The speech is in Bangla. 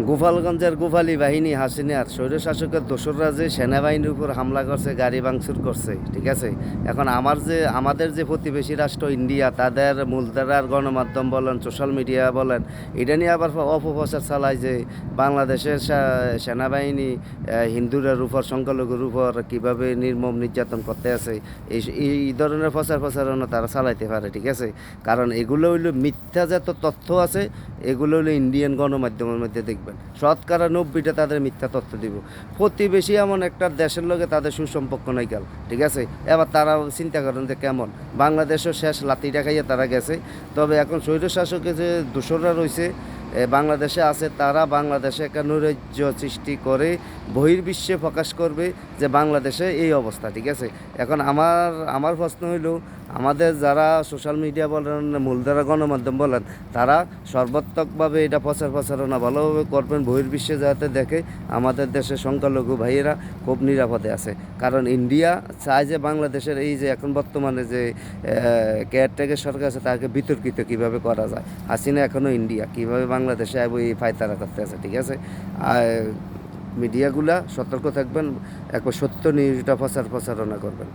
গোপালগঞ্জের গোপালী বাহিনী হাসিনার স্বৈরশাসকের দোসররা যে সেনাবাহিনীর উপর হামলা করছে, গাড়ি ভাঙচুর করছে, ঠিক আছে। এখন আমাদের যে প্রতিবেশী রাষ্ট্র ইন্ডিয়া, তাদের মূলধারার গণমাধ্যম বলেন, সোশ্যাল মিডিয়া বলেন, এটা নিয়ে আবার অপপ্রচার চালায় যে বাংলাদেশের সেনাবাহিনী হিন্দুদের উপর, সংখ্যালঘুর উপর কীভাবে নির্মম নির্যাতন করতে আছে। এই ধরনের প্রচারণা তারা চালাইতে পারে, ঠিক আছে। কারণ এগুলো হইলো মিথ্যা যত তথ্য আছে, এগুলো হলো ইন্ডিয়ান গণমাধ্যমের মধ্যে দেখবেন শতকরা 90টা তাদের মিথ্যা তথ্য দিব। প্রতিবেশী এমন একটা দেশের লগে তাদের সুসম্পর্ক নাই গেল, ঠিক আছে। এবার তারা চিন্তা করেন যে কেমন, বাংলাদেশও শেষ লাতিটা খাইয়ে তারা গেছে। তবে এখন স্বৈরশাসকের যে দোসররা রয়েছে বাংলাদেশে আছে, তারা বাংলাদেশে একটা নৈরাজ্য সৃষ্টি করে বহির্বিশ্বে প্রকাশ করবে যে বাংলাদেশে এই অবস্থা, ঠিক আছে। এখন আমার প্রশ্ন হইল, আমাদের যারা সোশ্যাল মিডিয়া বলেন, মূলধারা গণমাধ্যম বলেন, তারা সর্বাত্মকভাবে এটা প্রচারণা ভালোভাবে করবেন, বহির্বিশ্বে যাতে দেখে আমাদের দেশের সংখ্যালঘু ভাইয়েরা খুব নিরাপদে আছে। কারণ ইন্ডিয়া চায় যে বাংলাদেশের এই যে এখন বর্তমানে যে কেয়ারটেকার সরকার আছে, তাকে বিতর্কিত কীভাবে করা যায়। হাসিনা এখনও ইন্ডিয়া কীভাবে বাংলাদেশে এই ফায়তারা করতে আছে, ঠিক আছে। আর মিডিয়াগুলা সতর্ক থাকবেন, একবার সত্য নিউজটা প্রচারণা করবেন।